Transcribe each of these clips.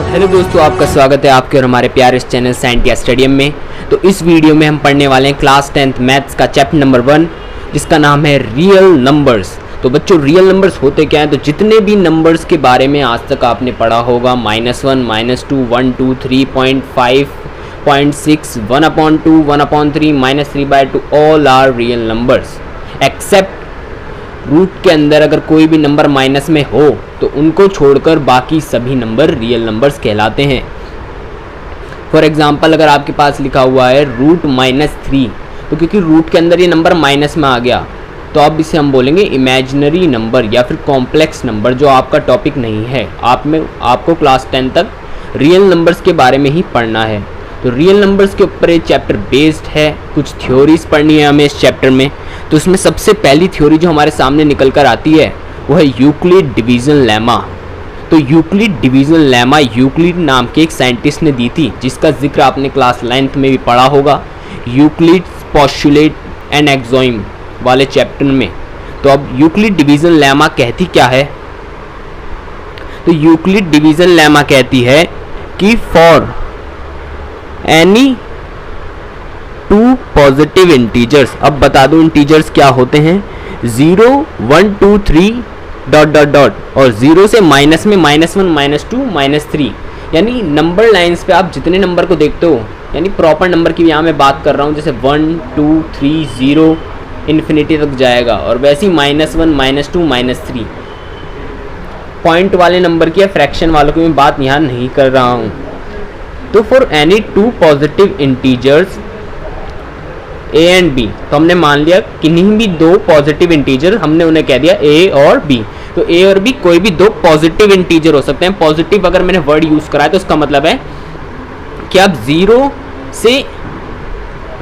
Hello दोस्तों, आपका स्वागत है आपके और हमारे प्यारे इस चैनल साइंटिया स्टेडियम में। तो इस वीडियो में हम पढ़ने वाले हैं क्लास 10th मैथ्स का चैप्टर नंबर 1, जिसका नाम है रियल नंबर्स। तो बच्चों, रियल नंबर्स होते क्या हैं? तो जितने भी नंबर्स के बारे में आज तक आपने पढ़ा होगा, -1, -2, 1, 2, 3.5, 0.6, 1/2, 1/3, -3/2, all are real numbers except root के अंदर अगर कोई भी नंबर माइनस में हो तो उनको छोड़कर बाकी सभी नंबर रियल नंबर्स कहलाते हैं। फॉर एग्जांपल, अगर आपके पास लिखा हुआ है √-3, तो क्योंकि रूट के अंदर ये नंबर माइनस में आ गया तो अब इसे हम बोलेंगे इमेजिनरी नंबर या फिर कॉम्प्लेक्स नंबर, जो आपका टॉपिक नहीं है। आपको क्लास 10 तक रियल नंबर्स के बारे में ही पढ़ना है। तो रियल नंबर्स के ऊपर ये चैप्टर बेस्ड है। कुछ थ्योरीज पढ़नी है हमें इस चैप्टर में। तो इसमें सबसे पहली थ्योरी जो हमारे सामने निकल कर आती है वो है यूक्लिड डिवीजन लेमा। तो यूक्लिड डिवीजन लेमा यूक्लिड नाम के एक साइंटिस्ट ने दी थी, जिसका जिक्र आपने क्लास 9th में भी पढ़ा होगा, यूक्लिड पोस्टुलेट एंड एक्सोइम वाले चैप्टर में। तो अब यूक्लिड डिवीजन लेमा कहती क्या है? तो यूक्लिड डिवीजन लेमा कहती है कि फॉर एनी 2 पॉजिटिव इंटीजर्स, अब बता दो इंटीजर्स क्या होते हैं, 0, 1, 2, 3 ... और 0 से माइनस में -1, -2, -3, यानी नंबर लाइंस पे आप जितने नंबर को देखते हो, यानी प्रॉपर नंबर की यहाँ मैं बात कर रहा हूँ, जैसे 1, 2, 3, 0 इन्फिनिटी तक जाएगा, और वैसे ही -1, -2, -3 पॉइंट वाले नंबर की या फ्रैक्शन वालों की मैं बात यहाँ नहीं कर रहा हूँ। तो for any 2 positive integers a and b, तो हमने मान लिया किन्हीं भी 2 पॉजिटिव इंटीजर, हमने उन्हें कह दिया a और b। तो a और b कोई भी 2 पॉजिटिव इंटीजर हो सकते हैं। पॉजिटिव अगर मैंने वर्ड यूज करा है तो उसका मतलब है कि आप 0 से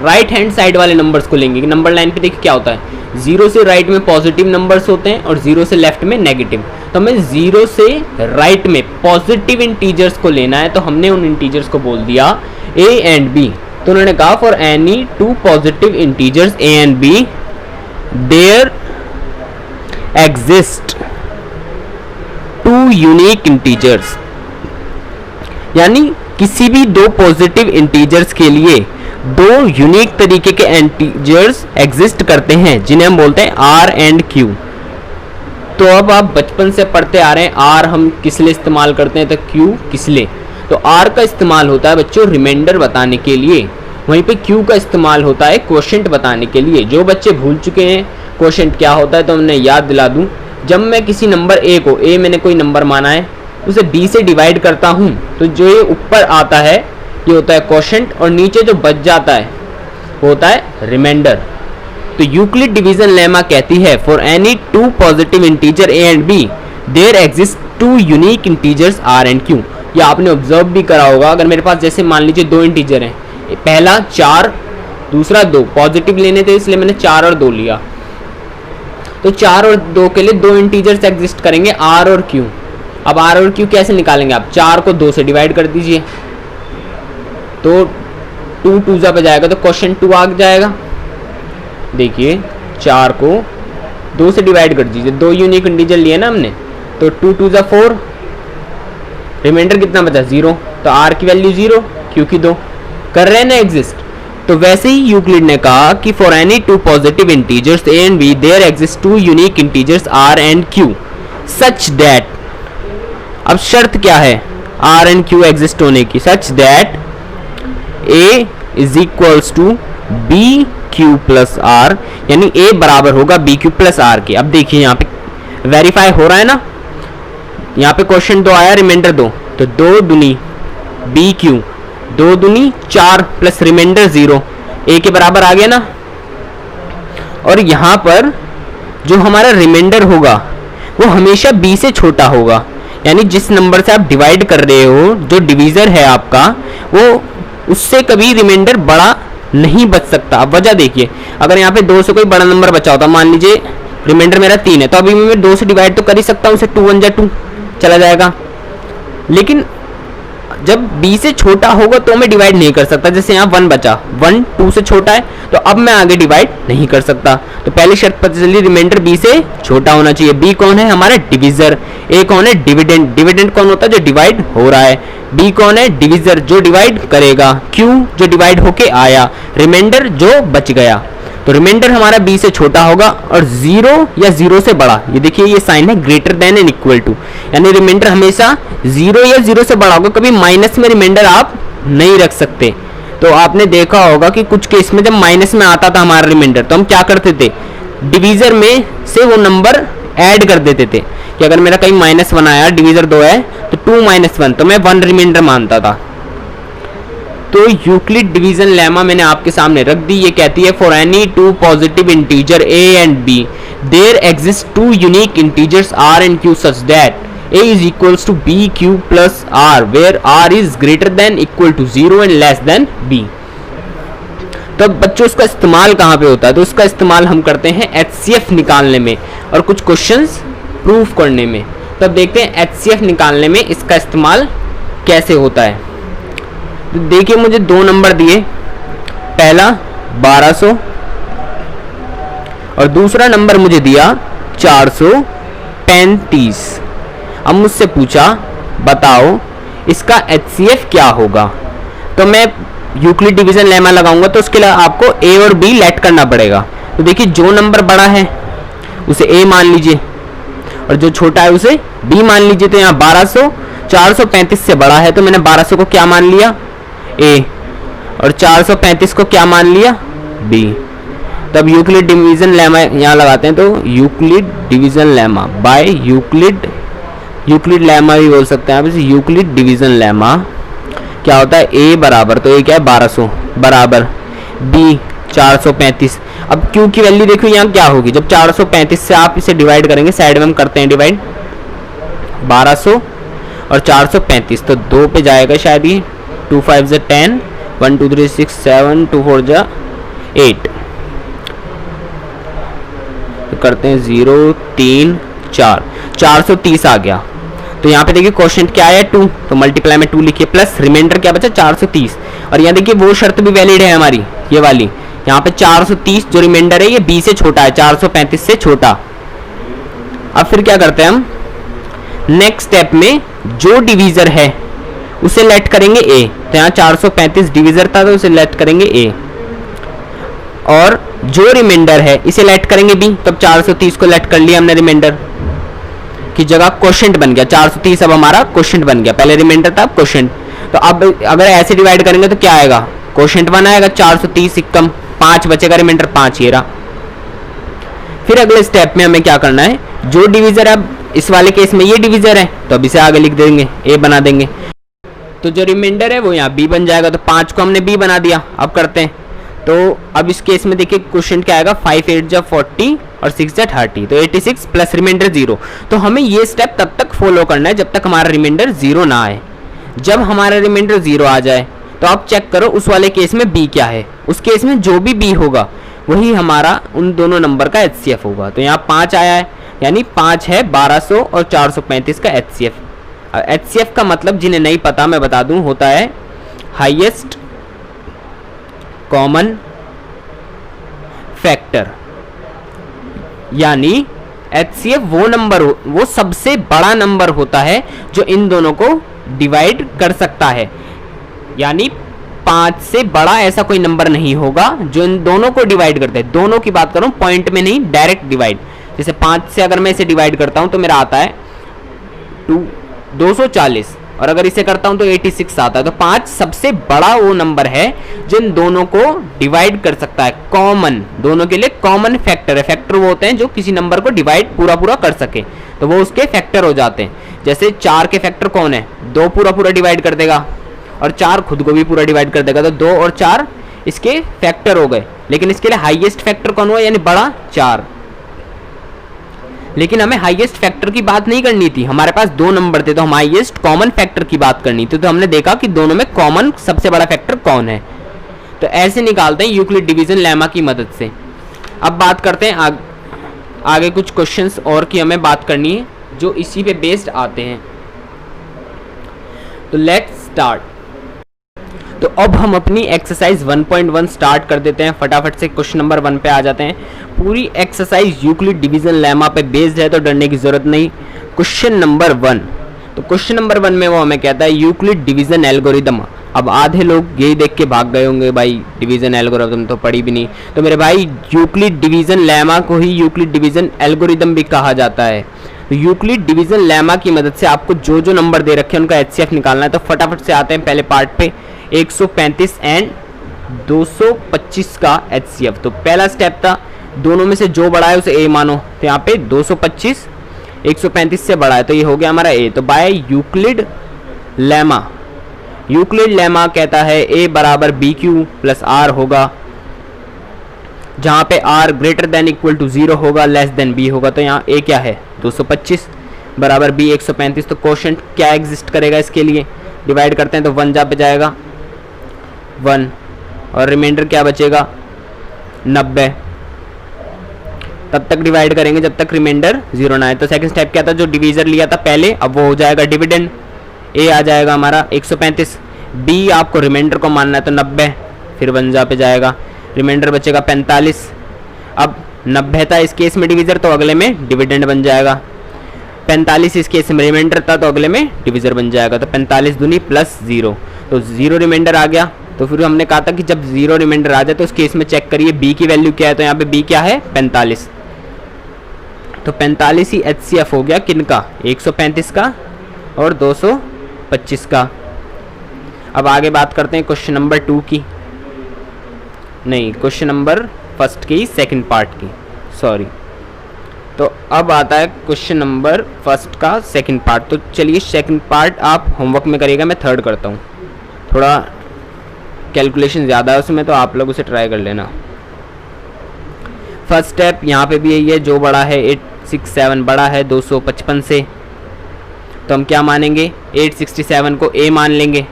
राइट हैंड साइड वाले नंबर्स को लेंगे। नंबर लाइन पे देखिए क्या होता है, 0 से राइट में पॉजिटिव नंबर्स होते हैं और 0 से लेफ्ट में नेगेटिव। तो हमें 0 से राइट में पॉजिटिव इंटीजर्स को लेना है, तो हमने उन इंटीजर्स को बोल दिया a एंड b। तो उन्होंने कहा for any 2 positive integers a and b there exist 2 unique integers, यानी किसी भी 2 पॉजिटिव इंटीजर्स के लिए 2 यूनिक तरीके के इंटीजर्स एग्जिस्ट करते हैं, जिन्हें हम बोलते हैं r एंड q। तो अब आप बचपन से पढ़ते आ रहे हैं r हम किस लिए इस्तेमाल करते हैं, तो q किस लिए। तो r का इस्तेमाल होता है बच्चों रिमाइंडर बताने के लिए, वहीं पे q का इस्तेमाल होता है क्वोशेंट बताने के लिए। जो बच्चे भूल चुके हैं क्वोशेंट क्या होता है, तो हमने याद दिला दूं, जब मैं किसी नंबर a को, a मैंने कोई नंबर माना है, उसे b से डिवाइड करता हूं, तो जो ये ऊपर आता है ये होता है क्वोशेंट, और नीचे जो बच जाता है वो होता है रिमाइंडर। तो यूक्लिड डिवीजन लेमा कहती है for any 2 positive integer a and b there exist 2 unique integers r and q। ये आपने ऑब्जर्व भी करा होगा, अगर मेरे पास जैसे मान लीजिए 2 इंटीजर हैं, पहला 4 दूसरा 2, पॉजिटिव लेने थे इसलिए मैंने 4 और 2 लिया। तो 4 और 2 के लिए 2 इंटीजर्स एग्जिस्ट करेंगे r और q। अब r और q कैसे निकालेंगे आप? 4 को 2 से डिवाइड कर दीजिए, तो 2 2 पे जाएगा तो क्वोशेंट 2 आ जाएगा। देखिए 4 को 2 से डिवाइड कर दीजिए, 2 यूनिक इंटीजर लिए ना हमने, तो 2 2 4, रिमाइंडर कितना बचा? 0। तो r की वैल्यू 0, q की 2, कर रहे हैं ना एग्जिस्ट। तो वैसे ही यूक्लिड ने कहा कि for any 2 positive integers a and b there exist 2 unique integers r and q such that, अब शर्त क्या है r एंड q एग्जिस्ट होने की? Such that a is equals to bq plus r, यानी a बराबर होगा bq प्लस r के। अब देखिए यहाँ पे वेरीफाई हो रहा है ना, यहाँ पे क्वेश्चन 2 आया, रिमाइंडर 2, तो 2 दूनी bq, 2 दूनी 4 प्लस रिमाइंडर 0, a के बराबर आ गया ना। और यहाँ पर जो हमारा रिमाइंडर होगा वो हमेशा b से छोटा होगा, यानी जिस नंबर से आप डिवाइड कर रहे हो, जो डिवीजर है आपका, वो उससे कभी रिमाइंडर बड़ा नहीं बच सकता। अब वजह देखिए, अगर यहाँ पे 2 से कोई बड़ा नंबर बचा होता, मान लीजिए रिमाइंडर मेरा 3 है, तो अभी मैं 2 से डिवाइड तो कर ही सकता हूँ, उसे 2 1 2 चला जाएगा। लेकिन जब b से छोटा होगा तो मैं डिवाइड नहीं कर सकता। जैसे यहाँ 1 बचा, 1 2 से छोटा है, तो अब मैं आगे डिवाइड नहीं कर सकता। तो पहली शर्त पता चली, रिमाइंडर b से छोटा होना चाहिए। b कौन है? हमारा डिवीजर। ए कौन है? डिविडेंड। डिविडेंड कौन होता है? जो डिवाइड हो रहा है। बी कौन है? डिविजर, जो डिवाइड करेगा। क्यू जो डिवाइड होके आया। रिमाइंडर जो बच गया। तो रिमाइंडर हमारा बी से छोटा होगा और जीरो या जीरो से बड़ा। ये देखिए ये साइन है greater than and equal to, यानी रिमाइंडर हमेशा जीरो या जीरो से बड़ा होगा। कभी माइनस में रिमाइंडर आप नहीं रख सकते। तो आपने देखा होगा कि कुछ केस में जब माइनस में आता था हमारा रिमाइंडर तो हम क्या करते थे? डिवीजर में से वो नंबर ऐड कर देते थे कि अगर मेरा कहीं -1 आया, डिवीजर 2 है तो 2 - 1, तो मैं 1 रिमाइंडर मानता था। तो यूक्लिड डिवीजन लेमा मैंने आपके सामने रख दी। ये कहती है for any two positive integer a and b there exist two unique integers r and q such that a is equals to b q plus r where r is greater than equal to 0 and less than b। तो बच्चों इसका इस्तेमाल कहाँ पे होता है? तो इसका इस्तेमाल हम करते हैं HCF निकालने में और कुछ क्वेश्चंस प्रूफ करने में। तब देखते हैं HCF निकालने में इसका इस्तेमाल कैसे होता है। तो देखिए मुझे 2 नंबर दिए, पहला 1200 और दूसरा नंबर मुझे दिया 435। अब मुझसे पूछा बताओ इसका HCF क्या होगा। तो मैं यूक्लिड डिवीजन लेमा लगाऊंगा तो उसके लिए आपको A और B लेट करना पड़ेगा। तो देखिए जो नंबर बड़ा है उसे A मान लीजिए और जो छोटा है उसे B मान लीजिए। तो यहाँ 1200 435 से बड़ा है तो मैंने 1200 को क्या मान लिया? A और 435 को क्या मान लिया? B। तब यूक्लिड डिवीजन लेमा यहाँ लगाते हैं। तो Euclid division lemma by Euclid lemma भी बोल सकते हैं आप इसे। यूक्लिड डिवीजन लेमा क्या होता है? A बराबर, तो A क्या है? 1200 बराबर B 435। अब Q की वैल्यू देखो यहाँ क्या होगी? जब 435 से आप इसे डिवाइड करेंगे, साइड में हम करते हैं डिवाइड, 1200 और 435 तो 2 पे जाएगा शायद ये। 2 5 = 10, 1 2 3 6 7, 2 4 = 8। तो करते हैं 0 3 4, 430 आ गया। तो यहाँ पे देखिए क्वेश्चन क्या आया? 2, तो मल्टीप्लाई में 2 लिखिए प्लस रिमाइंडर क्या बचा? 430। और यहाँ देखिए वो शर्त भी वैलिड है हमारी, ये वाली। यहाँ पे 430 जो रिमाइंडर है ये B से छोटा है, 435 से छोटा। अब फिर क्या करते हैं हम? नेक्स्ट स्टेप में जो डिवीजर है उसे लेट करेंगे A। तो यहाँ 435 डिवीजर था तो उसे लेट करेंगे A और जो रिमाइंडर है इसे लेट करेंगे B। तब 430 को लेट कर लिया हमने रिमाइंडर की जगह, क्वोशिएंट बन गया 430। अब हमारा क्वोशिएंट बन गया, पहले रिमाइंडर था अब क्वोशिएंट। तो अब अगर ऐसे डिवाइड करेंगे तो क्या आएगा? क्वोशिएंट 1 आएगा, 430 कम 5 बचेगा, रिमाइंडर 5 ये रहा। फिर अगले स्टेप में हमें क्या करना है? जो डिवीजर अब इस वाले केस में ये डिवीजर है तो अब इसे आगे लिख देंगे, A बना देंगे। तो जो रिमाइंडर है वो यहाँ B बन जाएगा। तो 5 को हमने B बना दिया। अब करते हैं तो अब इस केस में देखिए क्वेश्चन क्या आएगा? 5 8 = 40 और 6 = 30, तो 86 प्लस रिमाइंडर 0। तो हमें ये स्टेप तब तक फॉलो करना है जब तक हमारा रिमाइंडर 0 ना आए। जब हमारा रिमाइंडर 0 आ जाए तो आप चेक करो उस वाले केस में B क्या है। उस केस में जो भी B होगा वही हमारा उन दोनों नंबर का HCF होगा। तो यहाँ 5 आया है, यानी 5 है 1200 और 435 का HCF। HCF का मतलब जिन्हें नहीं पता मैं बता दूं, होता है हाईएस्ट कॉमन फैक्टर। यानी HCF वो नंबर वो सबसे बड़ा नंबर होता है जो इन दोनों को डिवाइड कर सकता है। यानी 5 से बड़ा ऐसा कोई नंबर नहीं होगा जो इन दोनों को डिवाइड करता है। दोनों की बात करूं, पॉइंट में नहीं, डायरेक्ट डिवाइड। जैसे 5 से अगर मैं इसे डिवाइड करता हूं तो मेरा आता है 240 और अगर इसे करता हूं तो 86 आता है। तो 5 सबसे बड़ा वो नंबर है जो इन दोनों को डिवाइड कर सकता है। कॉमन, दोनों के लिए कॉमन फैक्टर है। फैक्टर वो होते हैं जो किसी नंबर को डिवाइड पूरा कर सके, तो वो उसके फैक्टर हो जाते हैं। जैसे 4 के फैक्टर कौन है? 2 पूरा डिवाइड कर देगा और 4 खुद को भी पूरा डिवाइड कर देगा। तो 2 और 4 इसके फैक्टर हो गए। लेकिन इसके लिए हाईएस्ट फैक्टर कौन हुआ? यानी बड़ा 4। लेकिन हमें हाईएस्ट फैक्टर की बात नहीं करनी थी, हमारे पास 2 नंबर थे तो हम हाईएस्ट कॉमन फैक्टर की बात करनी थी। तो हमने देखा कि दोनों में कॉमन सबसे बड़ा फैक्टर कौन है। तो ऐसे निकालते हैं यूक्लिड डिवीजन लेमा की मदद से। अब बात करते हैं आगे कुछ क्वेश्चंस और की हमें बात करनी है जो इसी पे बेस्ड आते हैं। तो लेट्स स्टार्ट। तो अब हम अपनी एक्सरसाइज 1.1 स्टार्ट कर देते हैं। फटाफट से क्वेश्चन नंबर 1 पे आ जाते हैं। पूरी एक्सरसाइज यूक्लिड डिवीजन लेमा पे बेस्ड है तो डरने की जरूरत नहीं। Question number 1। तो क्वेश्चन नंबर 1 में वो हमें कहता है यूक्लिड डिवीजन एल्गोरिदम। अब आधे लोग यही देख के भाग गए होंगे भाई डिवीजन एल्गोरिदम तो पढ़ी भी नहीं। तो मेरे भाई यूक्लिड डिवीजन लेमा को ही यूक्लिड डिवीजन एल्गोरिदम भी कहा जाता है। तो यूक्लिड डिवीजन लेमा की मदद से आपको जो जो नंबर दे रखे हैं उनका एचसीएफ निकालना है। तो फटाफट से आते हैं पहले पार्ट पे, 135 एंड 225 का एचसीएफ। तो पहला स्टेप था दोनों में से जो बड़ा है उसे ए मानो। तो यहाँ पे 225 135 से बड़ा है तो ये हो गया हमारा ए। तो by Euclid lemma, Euclid lemma कहता है ए बराबर बी क्यू प्लस आर होगा, जहां पे r greater than equal to 0 होगा, लेस देन बी होगा। तो यहाँ ए क्या है 225 बराबर बी 135। तो क्वोशंट क्या एग्जिस्ट करेगा इसके लिए, डिवाइड करते हैं तो 1 जा पे जाएगा 1 और रिमाइंडर क्या बचेगा 90। तब तक डिवाइड करेंगे जब तक रिमाइंडर 0 ना आए। तो सेकंड स्टेप क्या था, जो डिवीजर लिया था पहले अब वो हो जाएगा डिविडेंड। ए आ जाएगा हमारा 135, बी आपको रिमाइंडर को मानना है तो 90, फिर 1 जा पे जाएगा, रिमाइंडर बचेगा 45। अब 90 था इस केस में डिवीजर तो अगले में डिविडेंड बन जाएगा, 45 इस केस में रिमाइंडर था तो अगले में डिवीजर बन जाएगा। तो 45 दूनी प्लस 0 तो 0 रिमाइंडर आ गया। तो फिर हमने कहा था कि जब 0 रिमाइंडर आ जाए तो उस केस में चेक करिए बी की वैल्यू क्या है। तो यहाँ पे बी क्या है 45। तो 45 ही एचसीएफ हो गया किनका 135 का और 225 का। अब आगे बात करते हैं क्वेश्चन नंबर 2 की, नहीं क्वेश्चन नंबर फर्स्ट की सेकंड पार्ट की, सॉरी। तो अब आता है क्वेश्चन नंबर फर्स्ट का सेकंड पार्ट। तो चलिए सेकंड पार्ट आप होमवर्क में करिएगा, मैं थर्ड करता हूँ, थोड़ा कैलकुलेशन ज़्यादा है उसमें तो आप लोग उसे ट्राई कर लेना। फर्स्ट स्टेप यहाँ पे भी यही है, जो बड़ा है 867 बड़ा है 255 से, तो हम क्या मानेंगे 867 को ए मान लेंगे।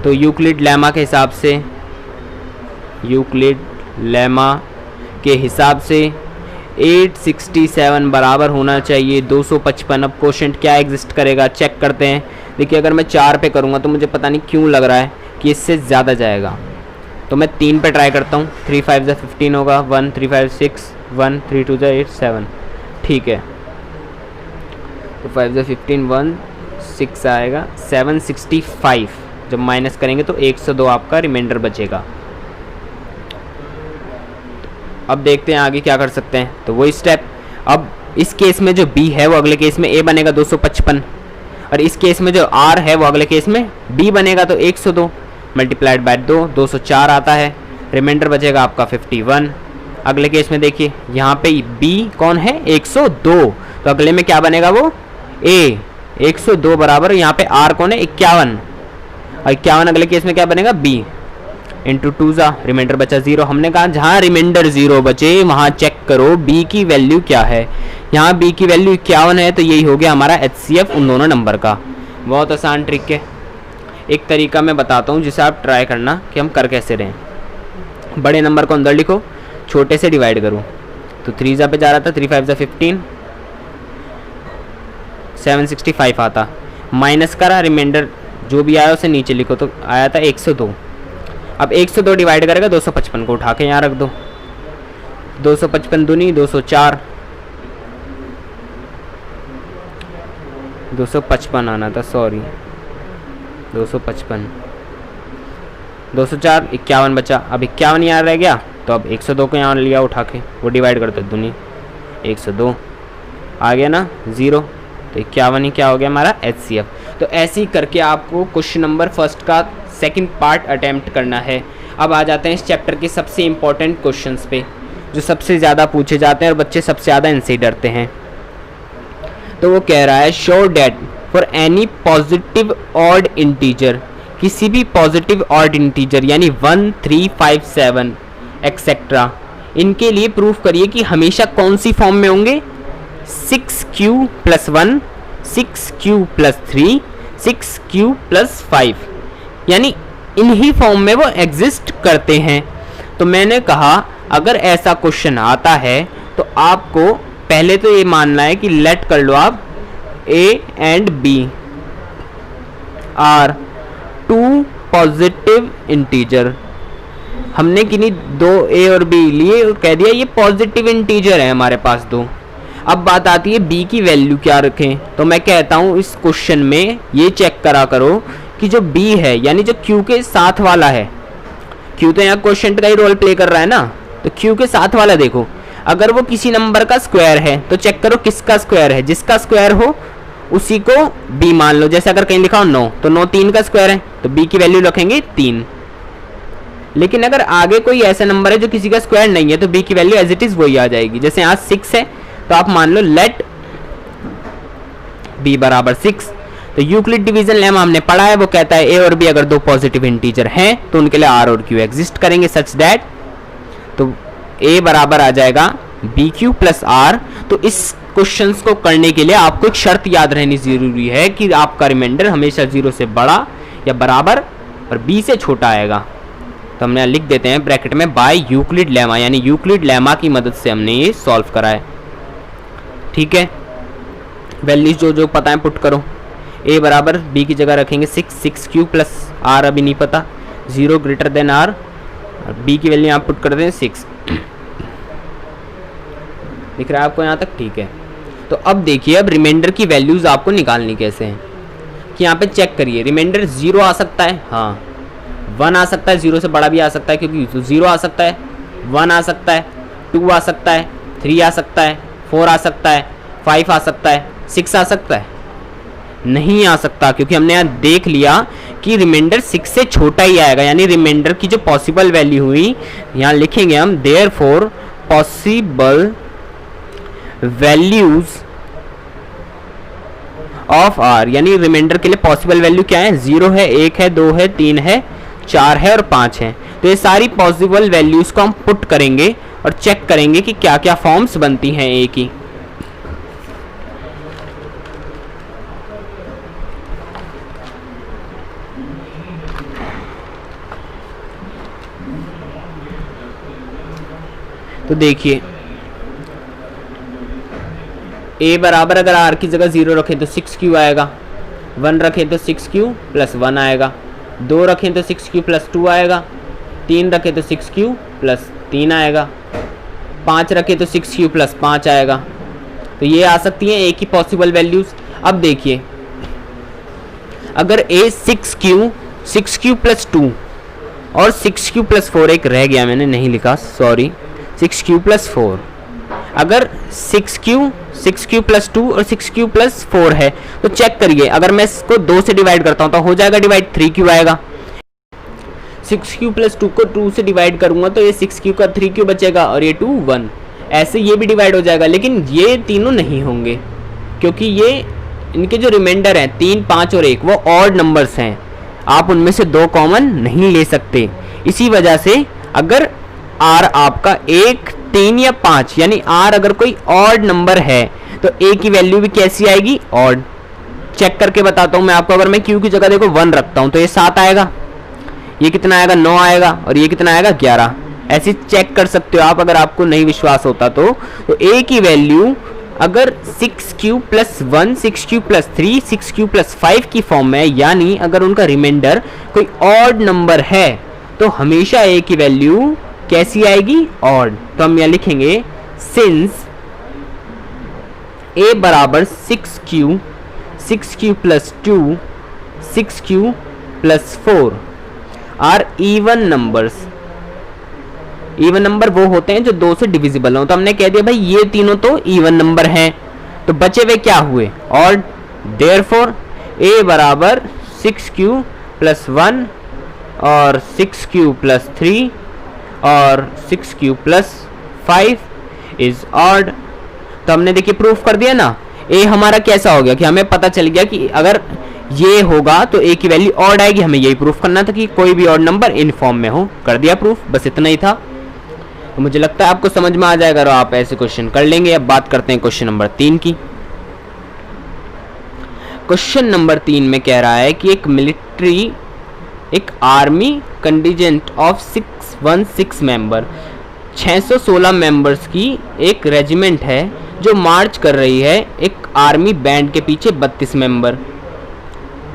तो यूक्लिड लेमा के हिसाब से, यूक्लिड लेमा के हिसाब से 867 बराबर होना चाहिए 255। अब क्वोशंट क्या एग्जिस्ट करेगा चेक करते हैं। देखिए अगर मैं 4 पे करूँगा तो मुझे पता नहीं क्यों लग रहा है कि इससे ज़्यादा जाएगा, तो मैं 3 पे ट्राई करता हूँ। 3 5 जा 15 होगा, 1 3 5 6 1 3 2 जा 8 7, ठीक है। तो 5 जा 15 1 6 आएगा 765। जब माइनस करेंगे तो 102 आपका रिमाइंडर बचेगा। अब देखते हैं आगे क्या कर सकते हैं। तो वही स्टेप, अब इस केस में जो b है वो अगले केस में a बनेगा 255 और इस केस में जो r है वो अगले केस में b बनेगा। तो 102 मल्टीप्लाइड बाय 2 204 आता है, रिमाइंडर बचेगा आपका 51। अगले केस में देखिए यहाँ पे b कौन है 102, तो अगले में क्या बनेगा वो a 102 बराबर यहाँ पे r कौन है 51 और 51 अगले केस में क्या बनेगा b इंटू 2 जा, रिमाइंडर बचा 0। हमने कहा जहाँ रिमाइंडर 0 बचे वहाँ चेक करो b की वैल्यू क्या है। यहाँ b की वैल्यू 51 है तो यही हो गया हमारा एचसीएफ उन दोनों नंबर का। बहुत आसान ट्रिक है, एक तरीका मैं बताता हूँ जिसे आप ट्राई करना कि हम कर कैसे रहे हैं। बड़े नंबर को अंदर लिखो, छोटे से डिवाइड करो। तो 3 जा पे जा रहा था 3 5 जा 15 765 आता, माइनस करा रिमाइंडर जो भी आया उसे नीचे लिखो तो आया था 102। अब 102 डिवाइड करेगा 255 को उठा के यहाँ रख दो, 255 दूनी 204 255 आना था, सॉरी 255 204 51 बचा। अब 51 यहाँ रह गया तो अब 102 को यहाँ लिया उठा के, वो डिवाइड करते दूनी 102 आ गया ना 0, तो 51 ही क्या हो गया हमारा एचसीएफ। तो ऐसे ही करके आपको क्वेश्चन नंबर फर्स्ट का सेकंड पार्ट अटेम्प्ट करना है। अब आ जाते हैं इस चैप्टर के सबसे इम्पोर्टेंट क्वेश्चंस पे जो सबसे ज़्यादा पूछे जाते हैं और बच्चे सबसे ज़्यादा इनसे डरते हैं। तो वो कह रहा है show that for any positive odd integer, किसी भी पॉजिटिव ऑड इंटीजर यानी 1 3 5 7 एक्सेट्रा, इनके लिए प्रूफ करिए कि हमेशा कौन सी फॉर्म में होंगे 6q + 1 6q + 3 6q + 5, यानी इन्हीं फॉर्म में वो एग्जिस्ट करते हैं। तो मैंने कहा अगर ऐसा क्वेश्चन आता है तो आपको पहले तो ये मानना है कि लेट कर लो आप a and b are 2 positive integer. हमने किन्हीं 2 a और b लिए और कह दिया ये पॉजिटिव इंटीजर है हमारे पास 2। अब बात आती है बी की वैल्यू क्या रखें। तो मैं कहता हूँ इस क्वेश्चन में ये चेक करा करो कि जो बी है यानी जो क्यू के साथ वाला है, क्यू तो यहाँ क्वेश्चन का ही रोल प्ले कर रहा है ना, तो क्यू के साथ वाला देखो, अगर वो किसी नंबर का स्क्वायर है तो चेक करो किसका स्क्वायर है, जिसका स्क्वायर हो उसी को बी मान लो। जैसे अगर कहीं लिखा हो 9 तो 9 3 का स्क्वायर है तो बी की वैल्यू रखेंगे 3। लेकिन अगर आगे कोई ऐसा नंबर है जो किसी का स्क्वायर नहीं है तो बी की वैल्यू एज इट इज वही आ जाएगी। जैसे यहाँ 6 है तो आप मान लो लेट बी बराबर 6। तो यूक्लिड डिवीजन लेमा हमने पढ़ा है, वो कहता है ए और बी अगर दो पॉजिटिव इंटीजर हैं तो उनके लिए आर और क्यू एग्जिस्ट करेंगे सच दैट, तो ए बराबर आ जाएगा बी क्यू प्लस आर। तो इस क्वेश्चंस को करने के लिए आपको एक शर्त याद रहनी जरूरी है कि आपका रिमाइंडर हमेशा 0 से बड़ा या बराबर और बी से छोटा आएगा। तो हमने लिख देते हैं ब्रैकेट में बाय यूक्लिड लेमा, यानी यूक्लिड लेमा की मदद से हमने ये सॉल्व करा है। ठीक है, वैल्यूज जो जो पता है पुट करो। ए बराबर बी की जगह रखेंगे 6 क्यू प्लस आर अभी नहीं पता, 0 ग्रेटर देन आर, बी की वैल्यू यहाँ पुट कर दें 6। दिख रहा है आपको यहाँ तक? ठीक है। तो अब देखिए अब रिमाइंडर की वैल्यूज आपको निकालनी कैसे हैं कि यहाँ पे चेक करिए। रिमाइंडर 0 आ सकता है, हाँ 1 आ सकता है, 0 से बड़ा भी आ सकता है क्योंकि 0 आ सकता है, 1 आ सकता है, 2 आ सकता है, 3 आ सकता है, 4 आ सकता है, 5 आ सकता है, 6 आ सकता है, नहीं आ सकता क्योंकि हमने यहाँ देख लिया कि रिमाइंडर 6 से छोटा ही आएगा। यानी रिमाइंडर की जो पॉसिबल वैल्यू हुई यहाँ लिखेंगे हम therefore possible values of r, यानी रिमाइंडर के लिए पॉसिबल वैल्यू क्या है? 0 है, 1 है, 2 है, 3 है, 4 है और 5 है। तो ये सारी पॉसिबल वैल्यूज को हम पुट करेंगे और चेक करेंगे कि क्या क्या फॉर्म्स बनती हैं ए की। तो देखिए a बराबर अगर r की जगह 0 रखें तो 6q आएगा, 1 रखें तो 6q प्लस 1 आएगा, 2 रखें तो 6q प्लस 2 आएगा, 3 रखें तो 6q प्लस 3 आएगा, 5 रखें तो 6q प्लस 5 आएगा। तो ये आ सकती हैं a की पॉसिबल वैल्यूज। अब देखिए अगर a 6q प्लस 2 और 6q प्लस 4, एक रह गया मैंने नहीं लिखा सॉरी, 6q प्लस 4, अगर 6q प्लस 2 और 6q प्लस 4 है तो चेक करिए अगर मैं इसको 2 से डिवाइड करता हूं तो हो जाएगा डिवाइड, 3q आएगा। 6q प्लस 2 को 2 से डिवाइड करूंगा तो ये 6q का 3q बचेगा और ये 2 1, ऐसे ये भी डिवाइड हो जाएगा। लेकिन ये तीनों नहीं होंगे क्योंकि ये इनके जो रिमाइंडर हैं 3, 5 और 1 वो ऑड नंबर्स हैं, आप उनमें से 2 कॉमन नहीं ले सकते। इसी वजह से अगर r आपका 1, 3 या 5 यानी r अगर कोई ऑड नंबर है तो a की वैल्यू भी कैसी आएगी? ऑड। चेक करके बताता हूं मैं आपको, अगर मैं q की जगह देखो 1 रखता हूं तो ये 7 आएगा, ये कितना आएगा? 9 आएगा और ये कितना आएगा? 11। ऐसे चेक कर सकते हो आप अगर आपको नहीं विश्वास होता तो a की वैल्यू अगर 6q plus 1, 6q plus 3, 6q plus 5 की फॉर्म में, यानी अगर उनका रिमाइंडर कोई ऑड नंबर है तो हमेशा a की वैल्यू कैसी आएगी? ऑड। तो हम यहाँ लिखेंगे सिंस a बराबर 6q plus 2, 6q plus 4 are even numbers. Even number वो होते हैं जो 2 से डिविजिबल हो। तो हमने कह दिया भाई ये तीनों तो इवन नंबर हैं, तो बचे हुए क्या हुए? ऑड। देयरफॉर a बराबर 6q प्लस 1 और 6q प्लस 3 और 6q प्लस 5 इज ऑड। तो हमने देखिए प्रूफ कर दिया ना, a हमारा कैसा हो गया कि हमें पता चल गया कि अगर ये होगा तो a की वैल्यू ऑड आएगी। हमें यही प्रूफ करना था कि कोई भी ऑड नंबर इन फॉर्म में हो। कर दिया प्रूफ, बस इतना ही था। तो मुझे लगता है आपको समझ में आ जाएगा और आप ऐसे क्वेश्चन कर लेंगे। अब बात करते हैं क्वेश्चन नंबर 3 की। क्वेश्चन नंबर 3 में कह रहा है कि एक army contingent of 616 member, 616 members की एक रेजिमेंट है जो मार्च कर रही है एक आर्मी बैंड के पीछे 32 member.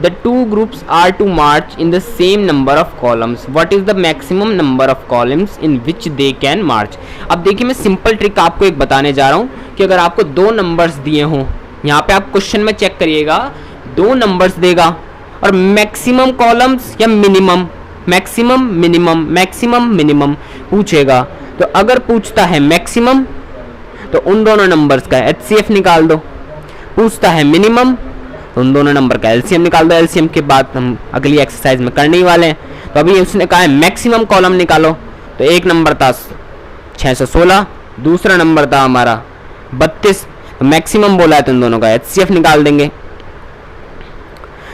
the two groups are to march in the same number of columns, what is the maximum number of columns in which they can march? अब देखिए मैं सिंपल ट्रिक आपको एक बताने जा रहा हूँ कि अगर आपको दो नंबर्स दिए हों, यहाँ पे आप क्वेश्चन में चेक करिएगा, दो नंबर्स देगा और मैक्सिमम कॉलम्स या minimum, maximum minimum, maximum minimum पूछेगा। तो अगर पूछता है मैक्सिमम तो उन दोनों नंबर्स का HCF निकाल दो, पूछता है मिनिमम उन दोनों नंबर का LCM निकाल दो। LCM के बाद हम अगली एक्सरसाइज में करने ही वाले हैं। तो अभी उसने कहा है मैक्सिमम कॉलम निकालो, तो एक नंबर था 616, दूसरा नंबर था हमारा 32, तो मैक्सिमम बोला है तो इन दोनों का HCF निकाल देंगे।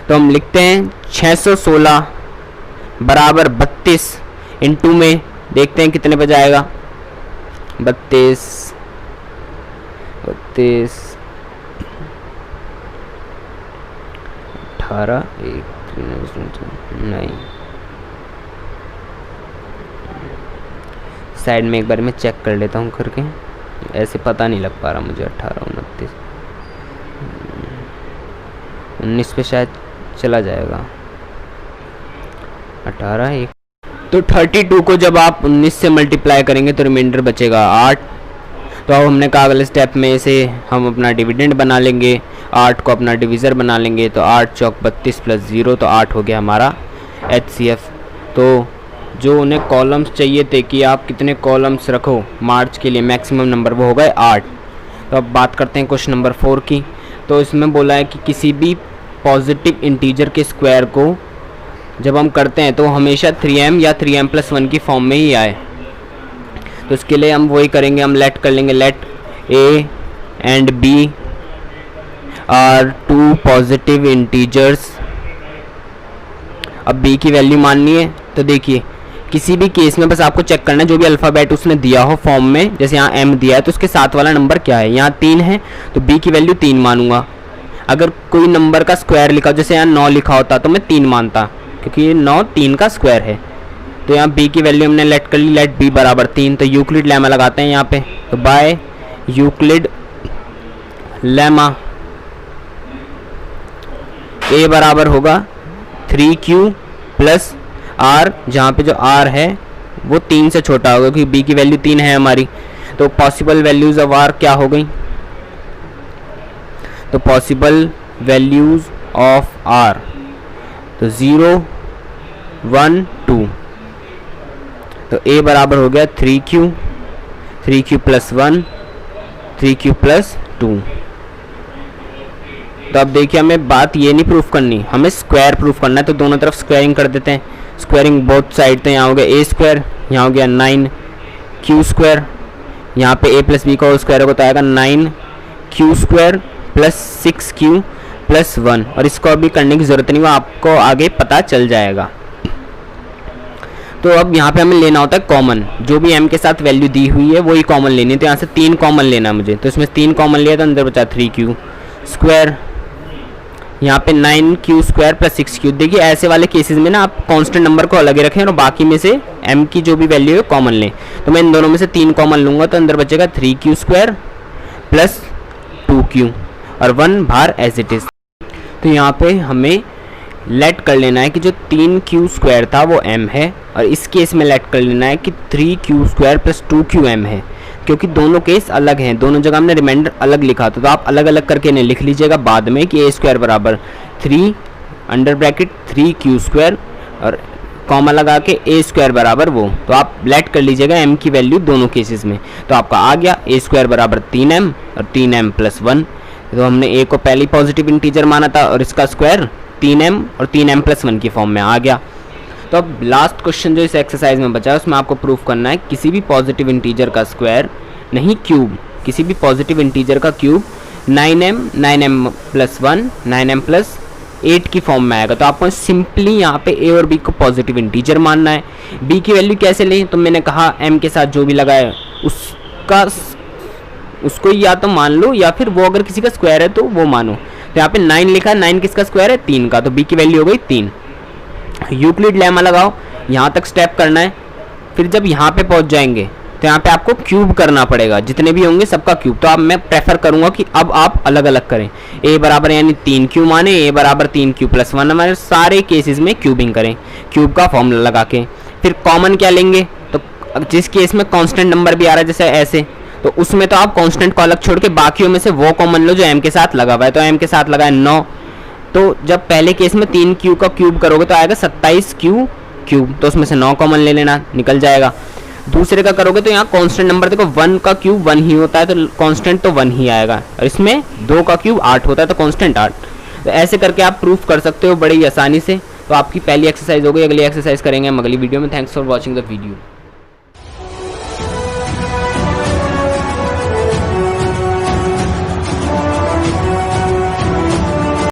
तो हम लिखते हैं 616 बराबर 32 इंटू में देखते हैं कितने पे जाएगा, 32 18 नहीं, साइड में एक बार मैं चेक कर लेता हूँ करके, ऐसे पता नहीं लग पा रहा मुझे। 18 29 19 पे शायद चला जाएगा, 18 1, तो 32 को जब आप 19 से मल्टीप्लाई करेंगे तो रिमाइंडर बचेगा 8। तो अब हमने कहा अगले स्टेप में इसे हम अपना डिविडेंड बना लेंगे, 8 को अपना डिविज़र बना लेंगे। तो 8 चौक 32 प्लस 0, तो 8 हो गया हमारा HCF। तो जो उन्हें कॉलम्स चाहिए थे कि आप कितने कॉलम्स रखो मार्च के लिए मैक्सिमम नंबर, वो हो गए 8। तो अब बात करते हैं क्वेश्चन नंबर 4 की। तो इसमें बोला है कि किसी भी पॉजिटिव इंटीजर के स्क्वायर को जब हम करते हैं तो हमेशा 3m या 3m+1 की फॉर्म में ही आए। तो इसके लिए हम वही करेंगे, हम लेट कर लेंगे, let A and B are two positive integers. अब B की वैल्यू माननी है, तो देखिए किसी भी केस में बस आपको चेक करना है जो भी अल्फ़ाबेट उसने दिया हो फॉर्म में, जैसे यहाँ M दिया है तो उसके साथ वाला नंबर क्या है, यहाँ 3 है तो B की वैल्यू 3 मानूंगा। अगर कोई नंबर का स्क्वायर लिखा हो, जैसे यहाँ 9 लिखा होता तो मैं 3 मानता, क्योंकि ये 9 3 का स्क्वायर है। तो यहाँ B की वैल्यू हमने लेट कर ली, लेट B बराबर 3। तो यूक्लिड लेमा लगाते हैं यहाँ पे, तो बाय यूक्लिड लेमा A बराबर होगा 3Q प्लस R, जहाँ पे जो R है वो 3 से छोटा होगा क्योंकि B की वैल्यू 3 है हमारी। तो पॉसिबल वैल्यूज ऑफ R क्या हो गई, तो पॉसिबल वैल्यूज ऑफ R तो 0 1 2। तो A बराबर हो गया 3Q प्लस 1 3Q प्लस 2। तो अब देखिए हमें बात ये नहीं प्रूफ करनी, हमें स्क्वायर प्रूफ करना है। तो दोनों तरफ स्क्वायरिंग कर देते हैं, स्क्वायरिंग बोथ साइड। तो यहाँ हो गया A स्क्वायर, यहाँ हो गया 9Q स्क्वायर, यहाँ पे A प्लस B का स्क्वायर होगा तो आएगा 9Q square plus 6Q plus 1। और इसको अभी करने की ज़रूरत नहीं, वो आपको आगे पता चल जाएगा। तो अब यहाँ पे हमें लेना होता है कॉमन, जो भी m के साथ वैल्यू दी हुई है वही कॉमन लेनी है। तो यहाँ से 3 कॉमन लेना है मुझे, तो इसमें 3 कॉमन लिया तो अंदर बचा 3Q स्क्वायर, यहाँ पे 9Q स्क्वायर प्लस 6Q। देखिए ऐसे वाले केसेस में ना आप कांस्टेंट नंबर को अलग ही रखें और बाकी में से m की जो भी वैल्यू है कॉमन लें। तो मैं इन दोनों में से 3 कॉमन लूँगा तो अंदर बचेगा 3Q स्क्वायर प्लस 2Q और 1 बाहर एज इट इज़। तो यहाँ पे हमें लेट कर लेना है कि जो 3Q स्क्वायर था वो m है, और इस केस में लेट कर लेना है कि 3Q स्क्वायर प्लस 2QM है, क्योंकि दोनों केस अलग हैं, दोनों जगह हमने रिमाइंडर अलग लिखा था। तो आप अलग अलग करके इन्हें लिख लीजिएगा बाद में कि A स्क्वायर बराबर 3 अंडर ब्रैकेट 3Q स्क्वायर और कॉमा लगा के A स्क्वायर बराबर वो। तो आप लेट कर लीजिएगा m की वैल्यू दोनों केसेस में। तो आपका आ गया A स्क्वायर बराबर 3m और 3m प्लस 1। तो हमने A को पहली पॉजिटिव इंटीजर माना था और इसका स्क्वायर 3m और 3m प्लस 1 की फॉर्म में आ गया। तो अब लास्ट क्वेश्चन जो इस एक्सरसाइज में बचा है उसमें आपको प्रूफ करना है किसी भी पॉजिटिव इंटीजर का स्क्वायर नहीं क्यूब, किसी भी पॉजिटिव इंटीजर का cube 9m plus 1 9m plus 8 की फॉर्म में आएगा। तो आपको सिंपली यहाँ पे A और B को पॉजिटिव इंटीजर मानना है। B की वैल्यू कैसे लें, तो मैंने कहा m के साथ जो भी लगाए उसको या तो मान लो या फिर वो अगर किसी का स्क्वायर है तो वो मानो। तो यहाँ पे 9 लिखा है, 9 किसका स्क्वायर है 3 का, तो B की वैल्यू हो गई 3। यूक्लिड लेमा लगाओ, यहाँ तक स्टेप करना है, फिर जब यहाँ पे पहुँच जाएंगे तो यहाँ पे आपको क्यूब करना पड़ेगा, जितने भी होंगे सबका क्यूब। तो अब मैं प्रेफर करूंगा कि अब आप अलग अलग करें, a बराबर यानी 3 क्यू माने, a बराबर 3 क्यू प्लस 1 हमारे सारे केसेस में क्यूबिंग करें, क्यूब का फॉर्मूला लगा के। फिर कॉमन क्या लेंगे, तो जिस केस में कांस्टेंट नंबर भी आ रहा है जैसे ऐसे, तो उसमें तो आप कांस्टेंट को अलग छोड़ के बाकियों में से वो कॉमन लो जो m के साथ लगा हुआ है। तो m के साथ लगा है 9, तो जब पहले केस में 3 क्यू का क्यूब करोगे तो आएगा 27 क्यू क्यूब, तो उसमें से 9 कॉमन ले लेना, निकल जाएगा। दूसरे का करोगे तो यहाँ कांस्टेंट नंबर देखो 1 का क्यूब 1 ही होता है, तो कांस्टेंट तो 1 ही आएगा, और इसमें 2 का क्यूब 8 होता है, तो कांस्टेंट 8। तो ऐसे करके आप प्रूफ कर सकते हो बड़े ही आसानी से। तो आपकी पहली एक्सरसाइज हो गई, अगली एक्सरसाइज करेंगे हम अगली वीडियो में। Thanks for watching the video.